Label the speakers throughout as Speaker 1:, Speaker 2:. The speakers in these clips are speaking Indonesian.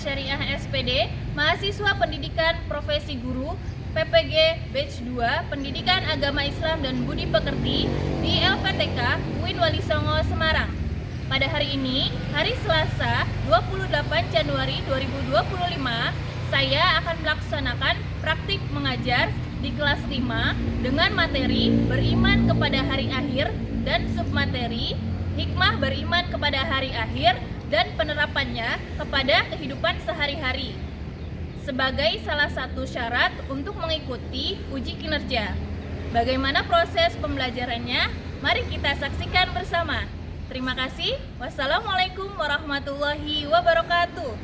Speaker 1: Syariah SPD, mahasiswa pendidikan profesi guru, PPG Batch 2, Pendidikan Agama Islam dan Budi Pekerti di LPTK UIN Wali Songo, Semarang. Pada hari ini, hari Selasa 28 Januari 2025, saya akan melaksanakan praktik mengajar di kelas 5 dengan materi beriman kepada hari akhir dan submateri hikmah beriman kepada hari akhir dan penerapannya kepada kehidupan sehari-hari sebagai salah satu syarat untuk mengikuti uji kinerja. Bagaimana proses pembelajarannya? Mari kita saksikan bersama. Terima kasih. Wassalamualaikum warahmatullahi wabarakatuh.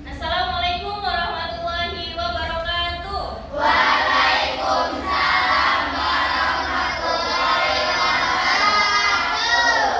Speaker 1: Assalamualaikum warahmatullahi wabarakatuh.
Speaker 2: Waalaikumsalam warahmatullahi wabarakatuh.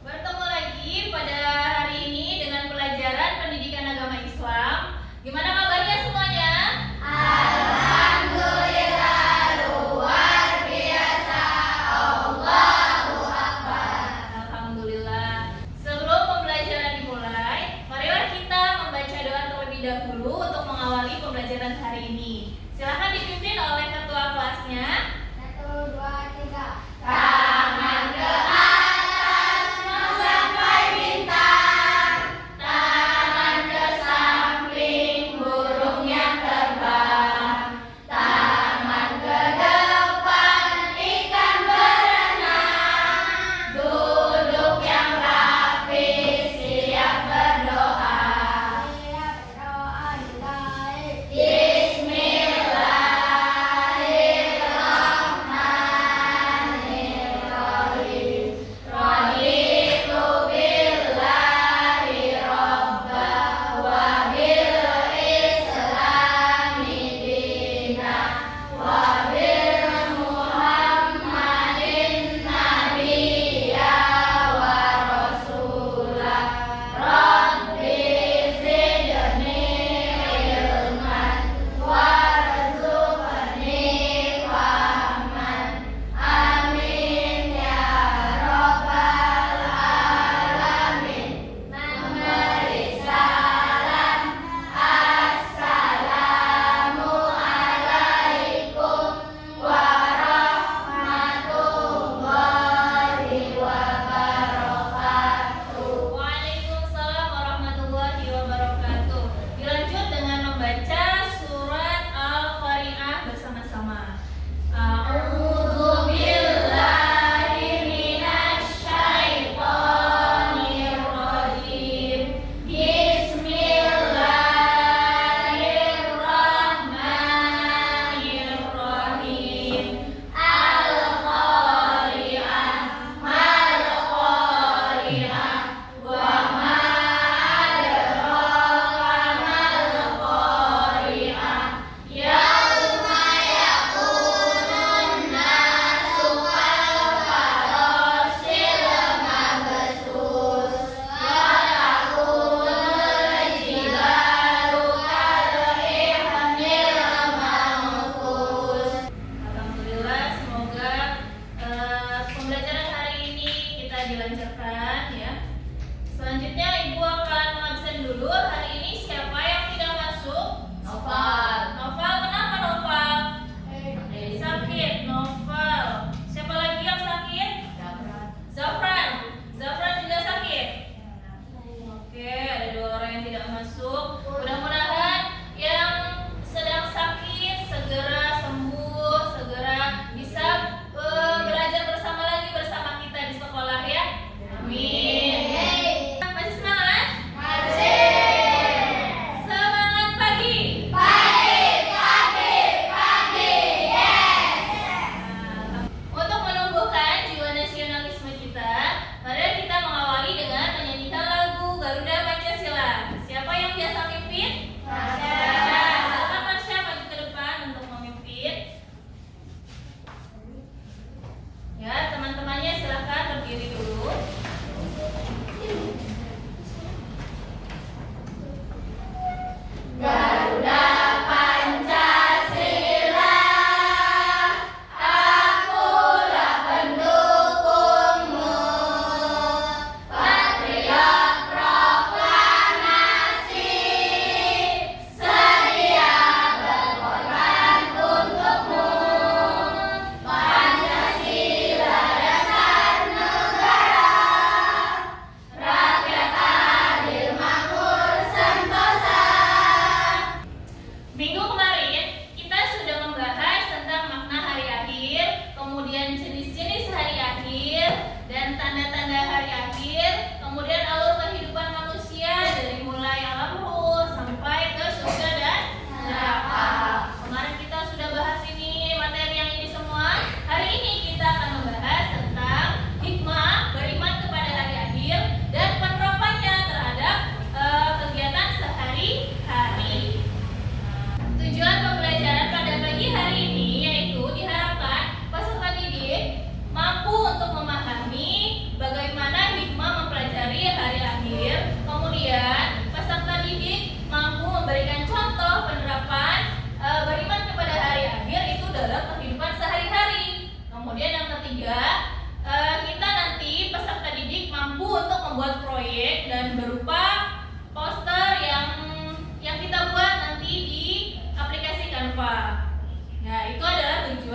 Speaker 1: Bertemu lagi pada hari ini dengan pelajaran pendidikan agama Islam. Gimana kabarnya semuanya?
Speaker 2: Alhamdulillah, luar biasa. Allahu Akbar.
Speaker 1: Alhamdulillah. Sebelum pembelajaran dimulai, marilah kita membaca doa terlebih dahulu untuk mengawali pembelajaran hari ini. Silakan dipimpin oleh ketua kelasnya.
Speaker 2: 1, 2, 3.
Speaker 1: Tangan ke atas menggapai bintang, tangan ke samping burung yang terbang, tangan ke depan ikan berenang, duduk yang rapi siap berdoa. Bismillahirrahmanirrahim.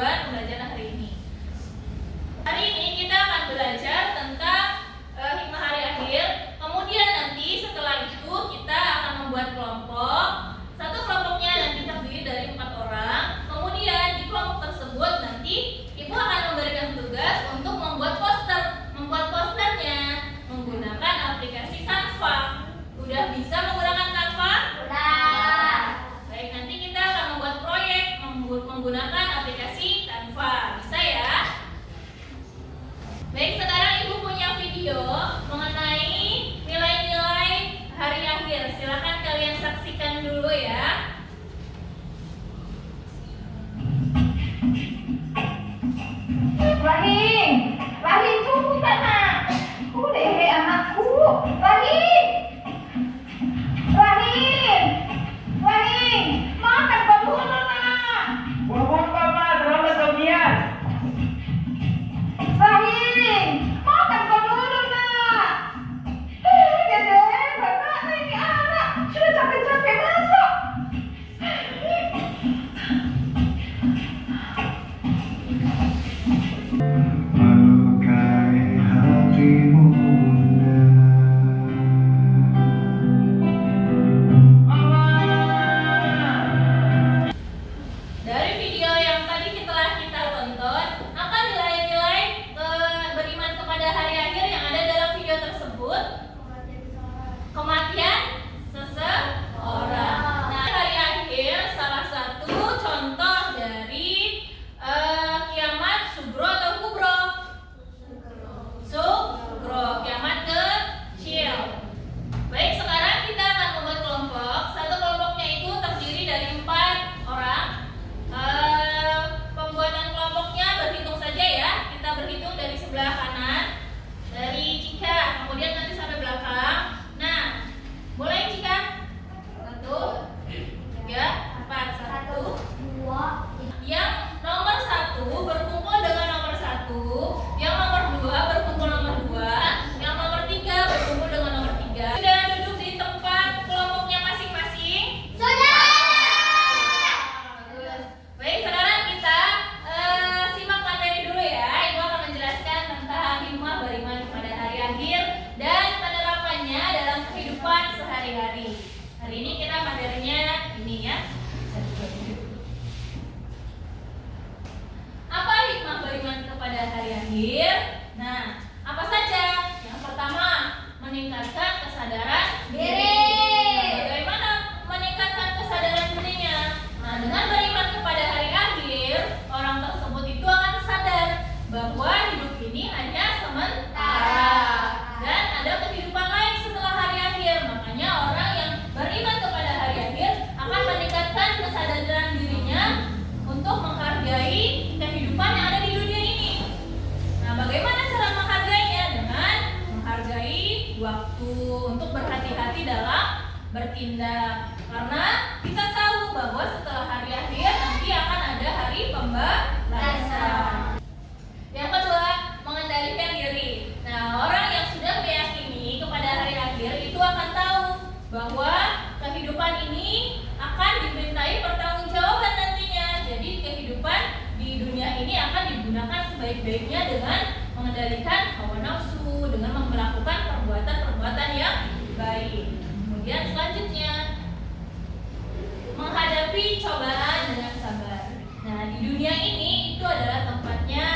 Speaker 1: tujuan pembelajaran hari ini. Hari ini kita akan belajar tentang hikmah hari akhir. Kemudian nanti setelah itu kita akan membuat kelompok. Satu kelompoknya nanti terdiri dari 4 orang. Kemudian di kelompok tersebut nanti ibu akan memberikan tugas untuk membuat poster. Membuat posternya menggunakan aplikasi Canva. Udah bisa menggunakan Canva?
Speaker 2: Udah.
Speaker 1: Baik, nanti kita akan membuat proyek menggunakan aplikasi Canva. Bisa ya? Baik, sekarang ibu punya video mengenai nilai-nilai hari akhir. Silakan kalian saksikan dulu ya.
Speaker 2: Rahim, Rahim tunggu tak nak? Boleh anakku, Rahim, Rahim, Rahim, makan kau dulu nak.
Speaker 3: Buat Mama, terlalu kemudian.
Speaker 2: Rahim, makan kau dulu nak. Dede, bapak ini anak sudah capek-capek masuk.
Speaker 3: Melukai hatimu bunda.
Speaker 1: Dari video yang tadi telah kita tonton, apa nilai-nilai beriman kepada hari akhir yang ada dalam video tersebut? Kematian seseorang. Nah, hari akhir salah satu contoh dari kiamat sugro atau kubro? Sugro, kiamat kecil. Baik, sekarang kita akan membuat kelompok. Satu kelompoknya itu terdiri dari 4 orang. Pembuatan kelompoknya berhitung saja ya. Kita berhitung dari sebelah kanan, dari Cika, kemudian nanti sampai belakang. Nah, mulai Cika. 1, 3, 4, 1.
Speaker 2: 2,
Speaker 1: Yang nomor 1 berkumpul dengan nomor 1. Yang nomor 2 berkumpul nomor 2. Yang nomor 3 berkumpul dengan nomor 3. Sudah duduk di tempat kelompoknya masing-masing?
Speaker 2: sudah.
Speaker 1: Bagus. Baik, sekarang kita simak materi dulu ya. Ibu akan menjelaskan tentang hikmah beriman kepada hari akhir dan penerapannya dalam kehidupan sehari-hari. Hari ini kita materinya ini ya. Apa hikmah beriman kepada hari akhir? Nah, apa saja? Yang pertama, meningkatkan kesadaran
Speaker 2: Diri.
Speaker 1: Bagaimana meningkatkan kesadaran dirinya? Nah, dengan beriman kepada hari akhir, orang tersebut itu akan sadar bahwa hidup ini hanya sementara dan ada kehidupan lain setelah hari akhir. Makanya orang yang beriman kepada hari akhir akan meningkatkan kesadaran dirinya untuk menghargai kehidupan yang ada di dunia ini. Nah, bagaimana cara menghargainya? Dengan menghargai waktu, untuk berhati-hati dalam bertindak. Karena kita tahu bahwa setelah hari akhir nanti akan ada hari pembalasan. Yang kedua, mengendalikan diri. Nah, orang yang sudah meyakini kepada hari akhir itu akan tahu bahwa kehidupan ini akan dimintai pertanggungjawaban nantinya. Jadi kehidupan di dunia ini akan digunakan sebaik-baiknya dengan mengendalikan hawa nafsu, dengan melakukan perbuatan-perbuatan yang baik. Kemudian selanjutnya, menghadapi cobaan dengan sabar. Nah, di dunia ini itu adalah tempatnya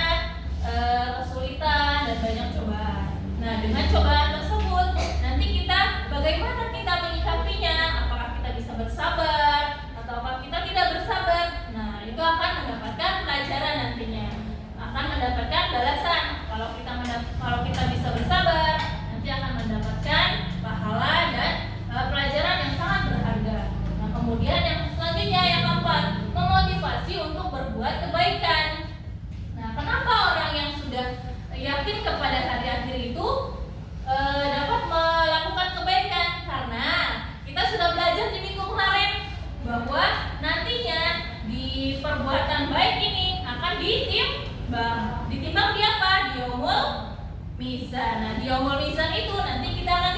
Speaker 1: kesulitan dan banyak cobaan. Nah, dengan cobaan tersebut nanti kita bagaimana kita menyikapinya? Apakah kita bisa bersabar atau apakah kita tidak bersabar? Nah, itu akan mendapatkan pelajaran nantinya. Akan mendapatkan balasan. Kalau kita bisa bersabar, nanti akan mendapatkan pahala dan pelajaran yang sangat berharga. Nah, kemudian yang selanjutnya yang keempat, memotivasi untuk berbuat kebaikan. Nah, kenapa orang yang sudah yakin kepada hari akhir itu dapat melakukan kebaikan? Karena kita sudah belajar di minggu kemarin bahwa nantinya di perbuatan baik ini akan ditimbang di apa? Di yaumul mizan. Nah, di yaumul mizan itu nanti kita akan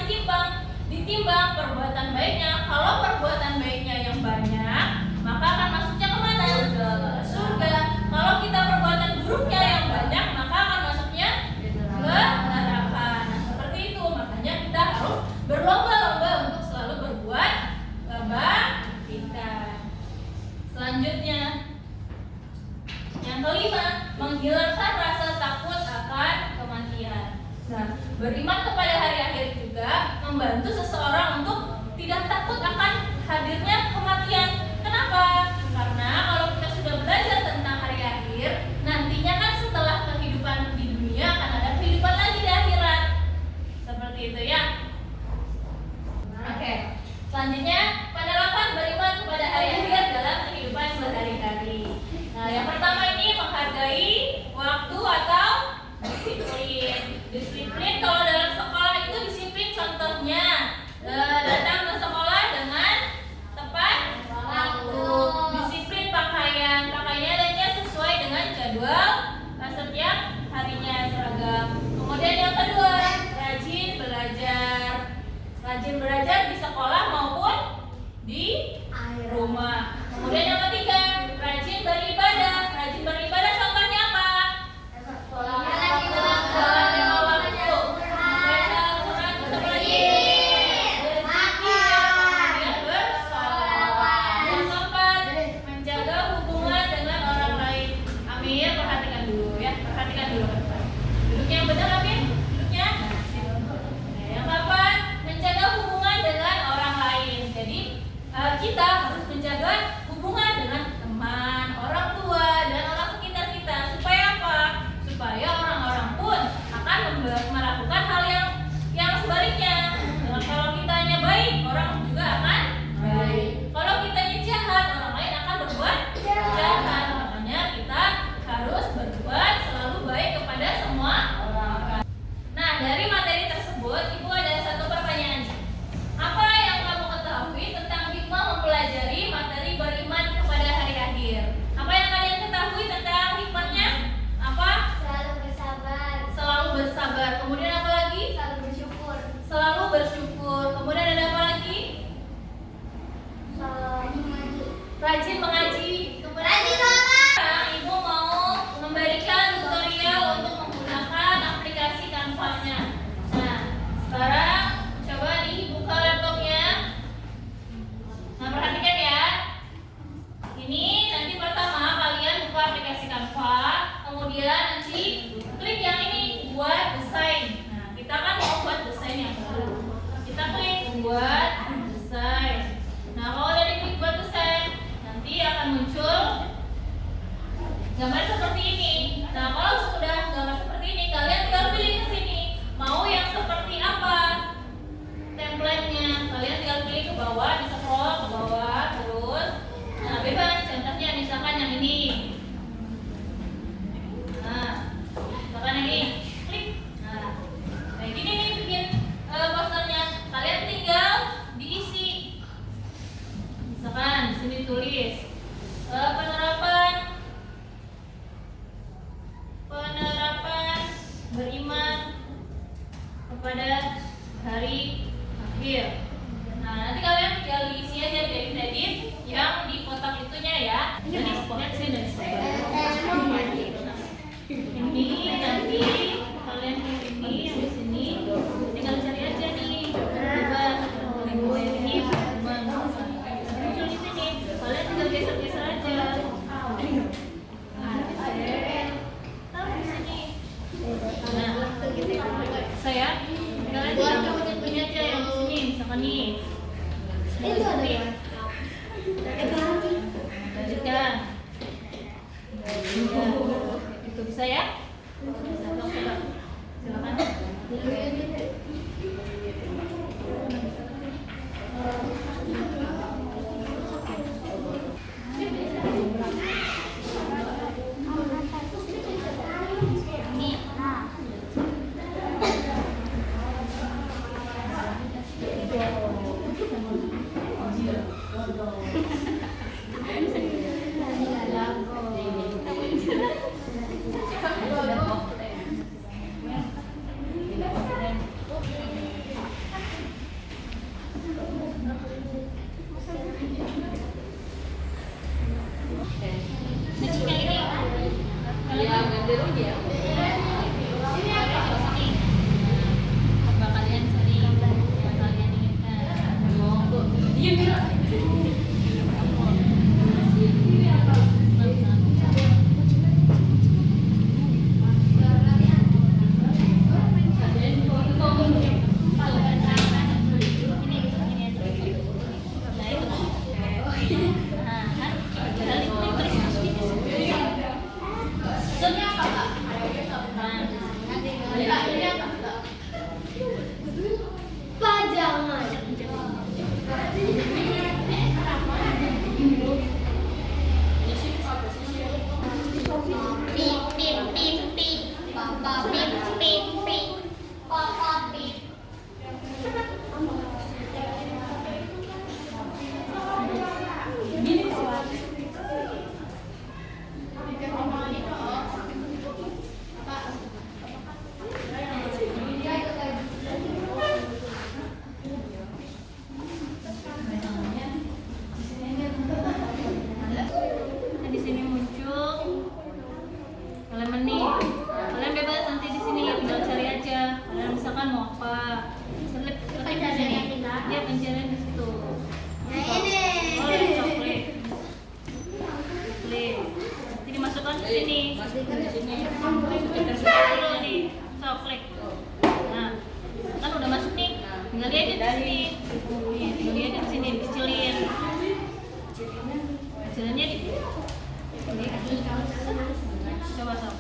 Speaker 1: ditimbang perbuatan baiknya. Kalau perbuatan baiknya yang banyak, maka akan masuknya kemana? Ke surga. Kalau kita Selanjutnya, yang kelima, menghilangkan rasa takut akan kematian. Nah, beriman kepada hari akhir juga membantu seseorang untuk tidak takut akan hadirnya kematian. Kenapa? Karena kalau kita sudah belajar tentang hari akhir, nantinya kan setelah kehidupan di dunia akan ada kehidupan lagi di akhirat. Seperti itu ya. Oke. Selanjutnya, penerapan beriman kepada hari akhir dalam kehidupan sehari-hari. Nah, yang pertama ini menghargai waktu atau disiplin. Disiplin kalau dalam sekolah itu disiplin contohnya datang ke sekolah dengan tepat waktu. Disiplin pakaiannya sesuai dengan jadwal setiap harinya seragam. Kemudian yang kedua, rajin belajar. Rajin belajar di sekolah maupun di rumah. Kemudian yang ketiga, rajin beribadah. Rajin beribadah contohnya apa? Sholat lima waktu. Baca Al-Quran bersama lagi. Berzikir, kemudian bersolawat. Yang keempat, menjaga hubungan dengan orang lain. Amir, perhatikan dulu ya. Perhatikan dulu. Duduknya yang benar, Amir. Duduknya. Nah, yang keempat, menjaga hubungan dengan orang lain. Jadi kita harus menjaga hubungan dengan teman, orang tua, dan orang sekitar kita. Supaya apa? Supaya orang-orang pun akan melakukan hal yang sebaliknya. Dan kalau kitanya baik, orang juga akan baik. Kalau kitanya jahat, orang lain akan berbuat jahat. Makanya kita harus berbuat selalu baik kepada semua orang. Nah, dari materi tersebut, Ibu ada satu pertanyaan. Apa yang kamu ketahui tentang hikmah mempelajari materi beriman kepada hari akhir? Apa yang kalian ketahui tentang hikmahnya? Apa?
Speaker 4: Selalu bersabar,
Speaker 1: Selalu bersabar. Kemudian apa lagi?
Speaker 4: selalu bersyukur,
Speaker 1: Selalu bersyukur. Kemudian ada apa lagi?
Speaker 4: selalu mengaji.
Speaker 1: Rajin mengaji.
Speaker 4: Rajin sholat.
Speaker 1: Sekarang Ibu mau memberikan tutorial untuk menggunakan aplikasi Canva-nya. Nah, sekarang coba dibuka laptopnya. Nah, perhatikan ya. Ini nanti pertama kalian buka aplikasi Canva, kemudian nanti klik yang ini buat desain. Nah, kita kan mau buat desain yang baru. Kita klik buat desain. Nah, kalau udah diklik buat desain, nanti akan muncul gambar seperti ini. Nah, kalau sudah gambar seperti ini, kalian tinggal pilih ke sini. Mau yang seperti apa template-nya? Kalian tinggal pilih ke bawah, di scroll ke bawah terus. Nah, bebas. Contohnya misalkan yang ini. Nah, misalkan yang ini. Klik. Nah, kayak gini nih bikin posternya. Kalian tinggal diisi. Misalkan di sini tulis penerapan beriman kepada hari akhir. Nah, nanti kalian tinggal diisi aja, edit yang di kotak itunya ya. Jadi lihat sini dari ini nanti kalian ini yang di sini tinggal cari aja nih. Bebas. Ini muncul di sini. Kalian tinggal geser-geser aja. Taruh di sini. Nah, saya kalian tinggal punya aja yang di sini, misalkan nih.
Speaker 4: Itu ada ya?
Speaker 1: Lanjutkan. Itu bisa ya? Silakan.
Speaker 4: Pip pip pip pip. Papa pip pip pip. Papa pip.
Speaker 1: Nah, di sini muncul kalian menit. Kalian bebas nanti di sini tinggal cari aja. Kalian misalkan mau apa? Selip ketik di sini. Ya pencarian di situ.
Speaker 4: Nah ini.
Speaker 1: Oh, coklat. Coklat. Nanti dimasukkan ke sini. Di sini. Dulu nih, coklat. Nah, kan udah masuk nih. Tinggal lihat aja di sini. Nih, tinggal lihat aja di sini, dikecilin. Kecilinnya di coba sob.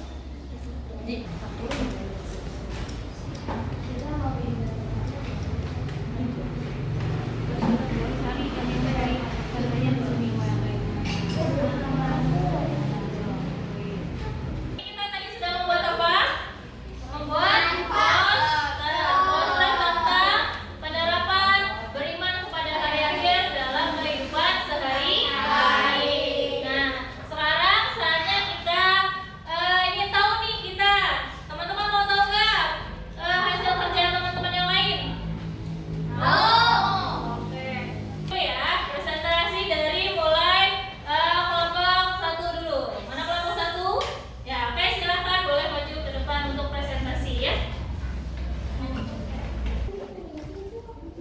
Speaker 1: Kita tadi sudah membuat apa? Membuat poster tentang penerapan beriman kepada hari akhir dalam kehidupan sehari-hari. Nah, sekarang saatnya kita ingin tahu nih kita. Teman-teman mau tahu nggak hasil kerjaan teman-teman yang lain? Oke. Itu ya, presentasi dari mulai kelompok 1 dulu. Mana kelompok 1? Ya, oke, silahkan boleh maju ke depan untuk presentasi ya.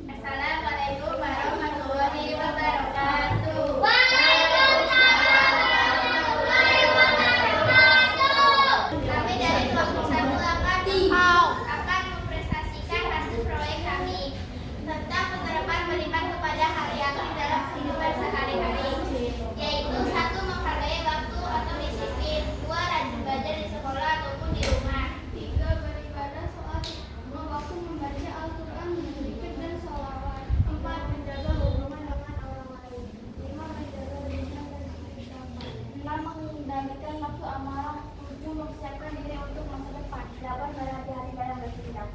Speaker 4: Assalamualaikum warahmatullahi wabarakatuh. Kami dari kelompok 1 akan mempresentasikan hasil proyek kami tentang penerapan beriman kepada hari akhir dalam kehidupan sehari-hari, yaitu 1. Menghargai waktu atau disiplin, 2. Rajin belajar di sekolah ataupun di rumah, 3. Beribadah sholat 5 waktu, membaca Al-Quran, berzikir dan sholawat, 4. Menjaga hubungan dengan orang lain, 5. Menjaga lisan dan ucapan, 6. Mengendalikan nafsu amarah, 7. Mempersiapkan diri untuk masa depan, 8. Berhati-hati dalam bertindak.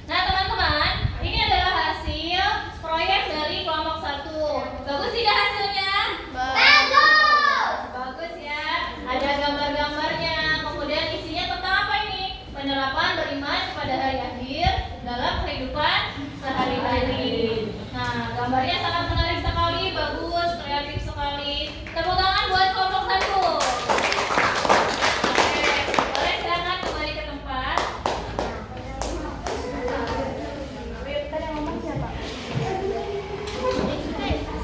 Speaker 1: Nah, teman-teman, ini adalah hasil proyek dari kelompok 1. Bagus tidak hasilnya? Bagus ya. Ada gambar-gambarnya. Kemudian isinya tentang apa ini? Penerapan beriman kepada hari akhir dalam kehidupan sehari-hari. Nah, gambarnya sangat menarik sekali, bagus, kreatif sekali. Tepuk tangan buat kelompok 1. Oke, boleh silakan kembali ke tempat.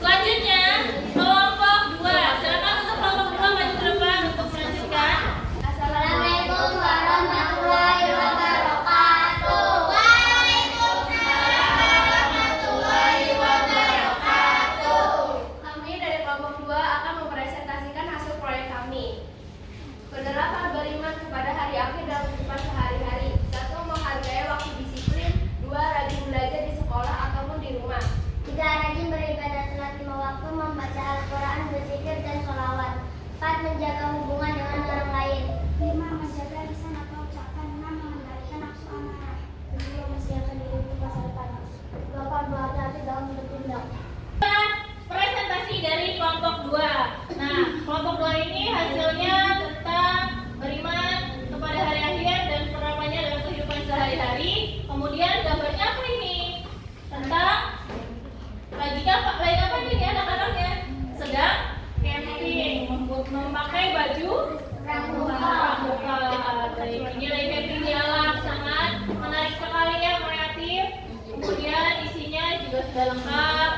Speaker 1: Selanjutnya, kelompok 2. Silakan untuk kelompok 2 maju ke depan untuk melanjutkan.
Speaker 4: Assalamualaikum warahmatullahi wabarakatuh. Waalaikumsalam warahmatullahi wabarakatuh.
Speaker 5: Kami dari kelompok 2 akan mempresentasikan hasil proyek kami. Penerapan beriman kepada hari akhir dalam kehidupan sehari-hari. 1. Menghargai waktu disiplin, 2. Rajin belajar di sekolah ataupun di rumah.
Speaker 4: 3. Rajin beribadah sholat 5 waktu, membaca Al-Quran, berzikir dan sholawat, 4. Menjaga hubungan dengan orang lain, 5. Menjaga lisan atau ucapan, 6. Mengendalikan nafsu amarah, 7. Mempersiapkan diri untuk masa depan, 8. Berhati-hati dalam bertindak.
Speaker 1: Presentasi dari kelompok 2. Nah, kelompok 2 ini hasilnya tentang beriman kepada hari akhir dan penerapannya dalam kehidupan sehari-hari. Kemudian gambarnya apa ini? Tentang lagi apa ini anak-anaknya? Sedang camping, memakai baju pramuka. Ini lagi camping di alam, sangat menarik sekali ya, kreatif. Kemudian isinya juga sudah lengkap.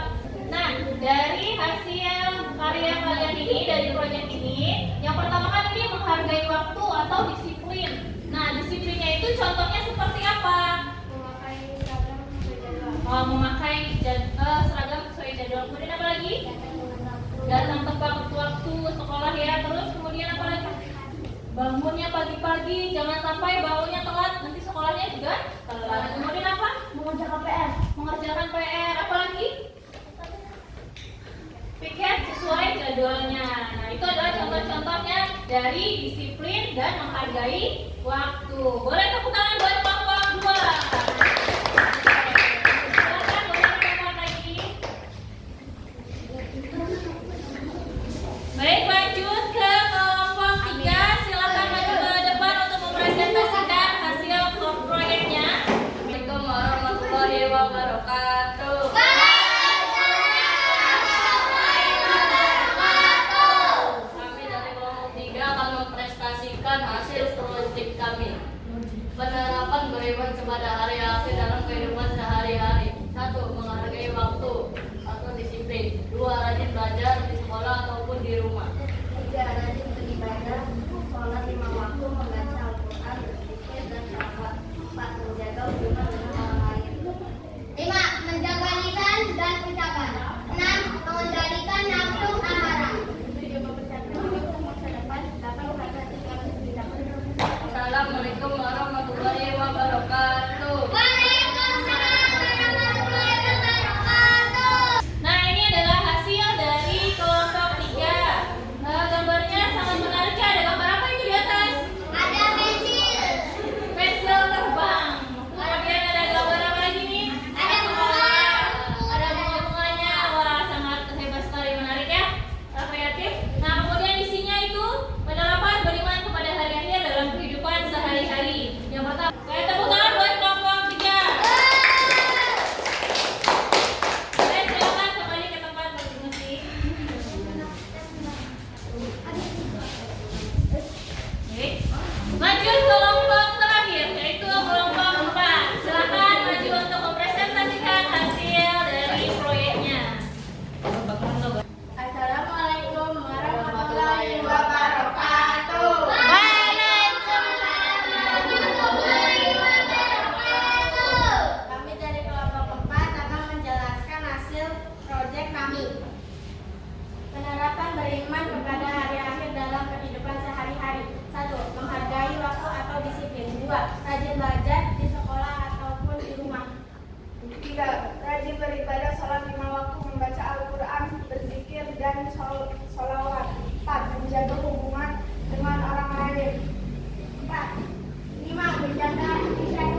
Speaker 1: Nah, dari hasil karya kalian ini, dari proyek ini, yang pertama kan ini menghargai waktu atau disiplin. Nah, disiplinnya itu contohnya seperti apa? Memakai seragam sesuai jadwal. Kemudian apa lagi? Datang tepat waktu sekolah ya. Terus kemudian apa lagi? Bangunnya pagi-pagi, jangan sampai bangunnya telat, nanti sekolahnya juga telat. Kemudian apa? Mengerjakan PR. Mengerjakan PR. Apa lagi? Piket sesuai jadwalnya. Nah, itu adalah contoh-contohnya dari disiplin dan menghargai waktu. Boleh tepuk tangan buat kelompok 2. Silakan boleh kelompok lagi. Baik, lanjut ke kelompok 3. Silakan maju ke depan untuk mempresentasikan hasil proyeknya.
Speaker 5: Assalamualaikum warahmatullahi wabarakatuh. Kami dari kelompok 3 akan mempresentasikan hasil proyek kami. Penerapan beriman kepada hari akhir dalam kehidupan sehari-hari. 1. Menghargai waktu atau disiplin. 2. Rajin belajar di sekolah ataupun di rumah. 3. Rajin beribadah, sholat 5 waktu, membaca Al-Quran, berzikir dan syahwat. 4. Menjaga hubungan dengan orang lain.
Speaker 4: 5. Menjaga lisan dan ucapan. 6. Mengendalikan nafsu amarah.
Speaker 5: 7. Mempersiapkan masa depan. 8. Memperhatikan kebijakan. Assalamualaikum warahmatullahi wabarakatuh.
Speaker 4: Waalaikumsalam warahmatullahi wabarakatuh.
Speaker 1: Nah, ini adalah hasil dari kelompok 3. Gambarnya sangat menarik ya. Ada gambar apa itu di atas?
Speaker 4: Ada pensil.
Speaker 1: Pensil terbang. Kemudian ada gambar apa lagi nih?
Speaker 4: Ada bunga.
Speaker 1: Ada bunga-bunganya. Wah, sangat hebat sekali, menarik ya. Kreatif. Nah, kemudian isinya itu penerapan beriman kepada hari akhir dalam kehidupan sehari-hari. Yang pertama, saya tepuk tangan buat kelompok 3. Saya silakan kembali ke tempat masing-masing. Oke. Lanjut kelompok terakhir, yaitu kelompok 4. Silakan maju untuk mempresentasikan hasil dari proyeknya.
Speaker 5: Assalamualaikum warahmatullahi wabarakatuh.
Speaker 4: Waalaikumsalam warahmatullahi wabarakatuh.
Speaker 5: Kami dari kelompok 4 akan menjelaskan hasil proyek kami. Penerapan beriman kepada hari akhir dalam kehidupan sehari-hari. 1. Menghargai waktu atau disiplin. 2. Rajin belajar di sekolah ataupun di rumah.
Speaker 2: 3. Rajin beribadah, sholat 5 waktu, membaca Al-Quran, berzikir, dan sholawat. 4. Menjaga hubungan dengan orang lain.
Speaker 5: 4. 5. Menjaga lisan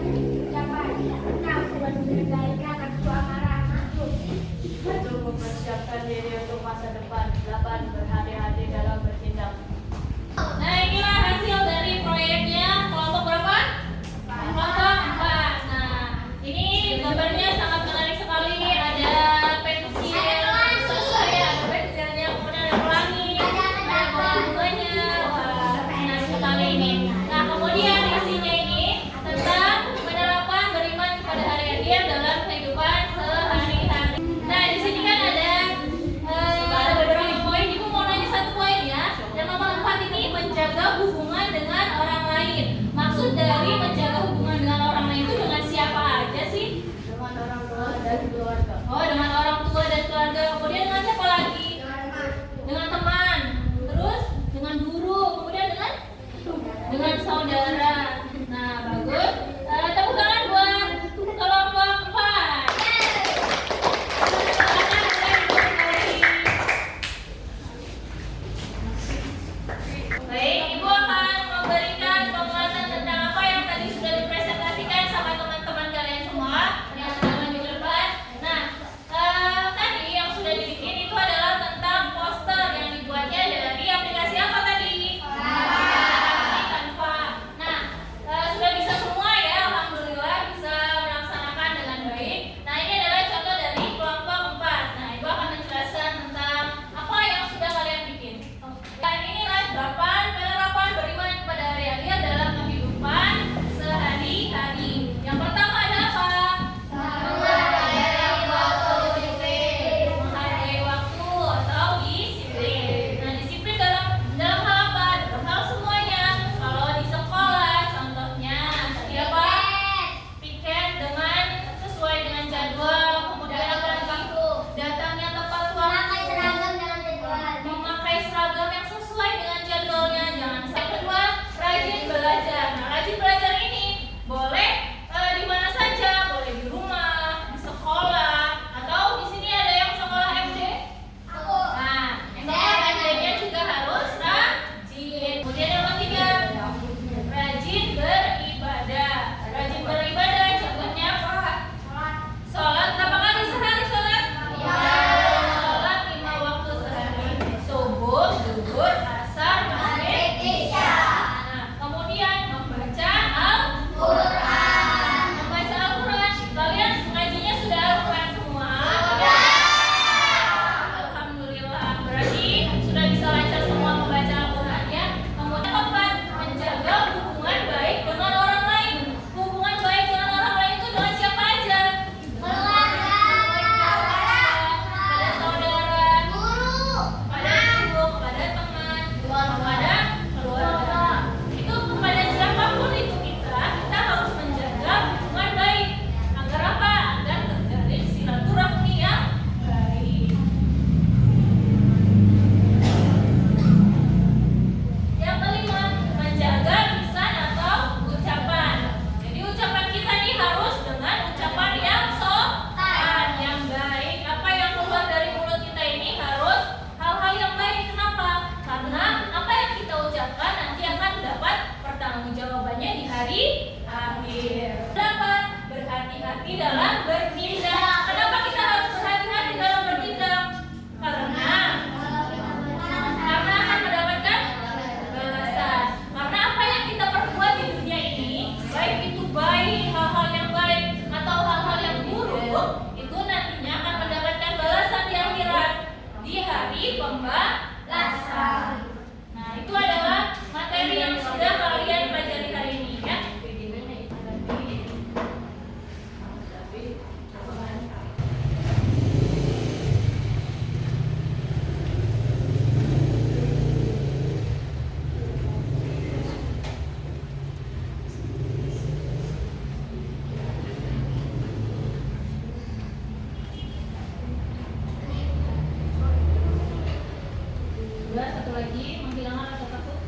Speaker 5: ucapan. 6. Mengendalikan nafsu amarah. 7. Mempersiapkan diri untuk masa depan. 8. Berhati-hati dalam bertindak.
Speaker 1: Nah, inilah hasil dari proyeknya kelompok berapa? Kelompok 4. Nah, ini gambarnya sangat menarik sekali. Ada pensil, ada pensilnya, kemudian ada pelangi, lagi, menghilangkan rasa takut.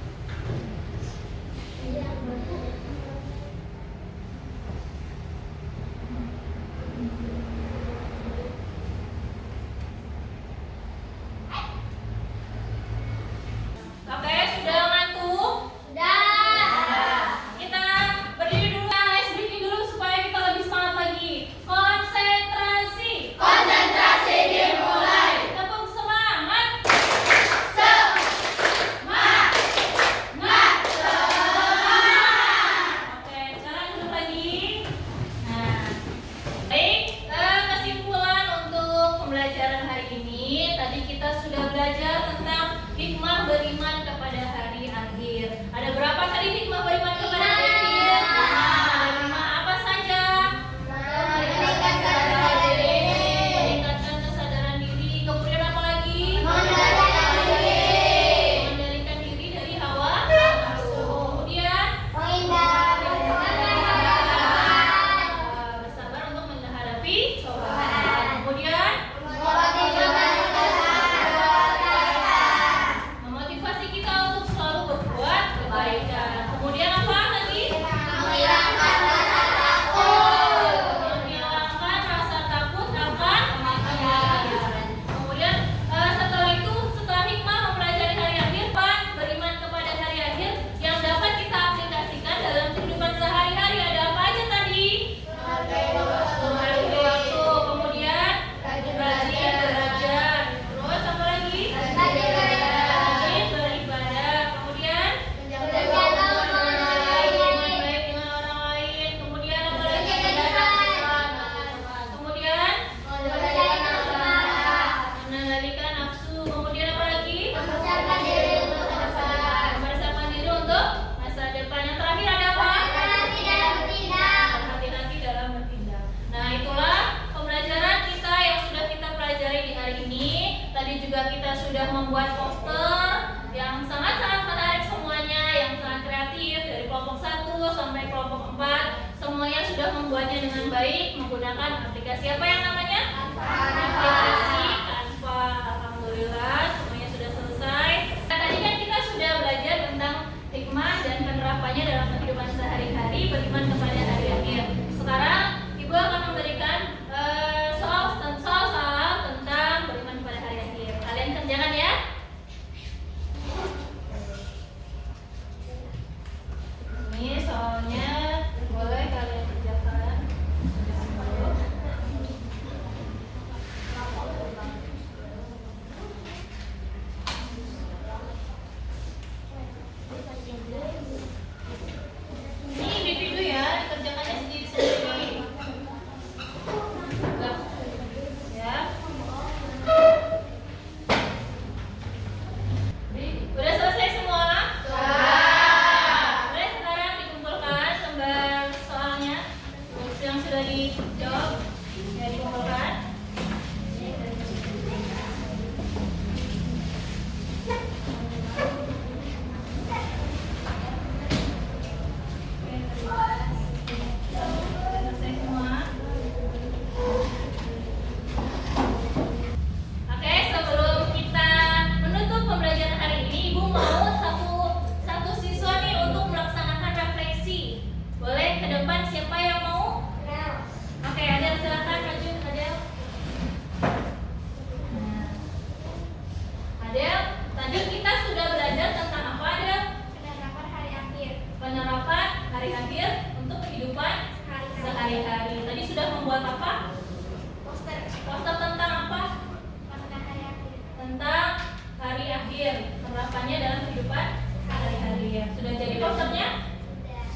Speaker 1: Oke, sudah ngantuk? Kita berdiri dulu, ice breaking dulu supaya kita lebih semangat lagi. Konsentrasi.
Speaker 4: dimulai.
Speaker 1: Tepuk semangat. Oke, sekarang duduk lagi. Nah, baik, kesimpulan untuk pembelajaran hari ini. Tadi kita sudah belajar tentang hikmah beriman kepada hari akhir. Ada berapa tadi hikmah beriman kepada hari akhir? Ada 5. Apa saja? Meningkatkan kesadaran diri. Kemudian apa lagi? Mengendalikan diri dari hawa nafsu. Kemudian bersabar untuk menghadapi cobaan. Kemudian memotivasi kita untuk selalu berbuat kebaikan. Kemudian apa lagi? Menghilangkan rasa takut akan kematian. Kemudian setelah itu, setelah hikmah mempelajari hari akhir, beriman kepada hari akhir yang dapat kita aplikasikan dalam kehidupan sehari-hari. Ada apa aja tadi? Menghargai waktu. Kemudian rajin belajar. Terus apa lagi? Rajin beribadah. Kemudian hubungan baik dengan orang lain. Kemudian apa lagi? Kemudian mengendalikan nafsu. Kemudian apa lagi? Mempersiapkan diri untuk masa depan. Yang terakhir ada apa? Hati-hati dalam bertindak. Nah, itulah pembelajaran kita yang sudah kita pelajari di hari ini. Tadi juga kita sudah membuat poster yang sangat-sangat menarik semuanya, yang sangat kreatif dari kelompok 1 sampai kelompok 4. Semuanya sudah membuatnya dengan baik menggunakan aplikasi apa yang namanya? Aplikasi Canva. Alhamdulillah semuanya sudah selesai. Nah, tadi kan kita sudah belajar tentang hikmah dan penerapannya dalam kehidupan sehari-hari beriman kepada hari akhir. Sekarang Ibu akan memberikan soal tentang beriman kepada hari akhir. Kalian kerjakan ya. Ini soalnya boleh kalian kerjakan. Ini individu ya, dikerjakannya sendiri-sendiri. Enggak. Ya. Udah selesai semua? Boleh sekarang dikumpulkan lembar soalnya yang sudah dijawab. Ya, dikumpulkan. Selesai semua. Oke, sebelum kita menutup pembelajaran hari ini, Ibu mau satu siswa nih untuk melaksanakan refleksi. Boleh ke depan, siapa yang mau? Oke, Adel silakan maju, Adel. Nah, Adel, tadi kita sudah belajar tentang apa, Adel? Penerapan hari akhir untuk kehidupan sehari-hari. Tadi sudah membuat apa? Poster tentang apa? Tentang hari akhir, penerapannya dalam kehidupan sehari-hari ya. Sudah jadi posternya?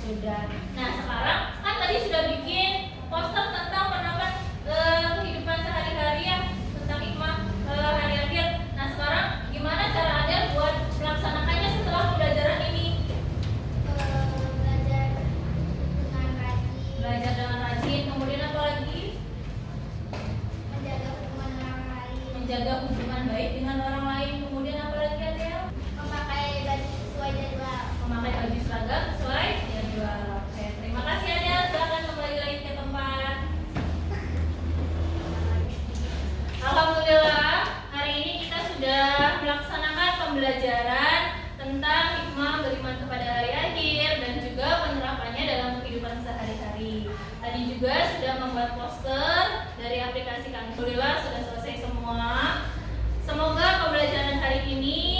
Speaker 1: Sudah. Nah, sekarang kan tadi sudah bikin poster tentang penerapan kehidupan sehari-hari ya, tentang hikmah hari akhir. Nah, sekarang gimana cara Adel buat melaksanakannya setelah pembelajaran ini? Belajar dengan rajin. Kemudian apa lagi? Menjaga hubungan baik dengan orang lain. Kemudian apa lagi, Adel?
Speaker 4: Memakai baju sesuai jadwal.
Speaker 1: Memakai baju seragam sesuai jadwal. Oke, terima kasih Adel. Silakan kembali lagi ke tempat. Alhamdulillah, hari ini kita sudah melaksanakan pembelajaran tentang hikmah beriman kepada hari akhir dan juga penerapannya dalam kehidupan sehari-hari. Tadi juga sudah membuat poster dari aplikasi kami. Alhamdulillah sudah selesai semua. Semoga pembelajaran hari ini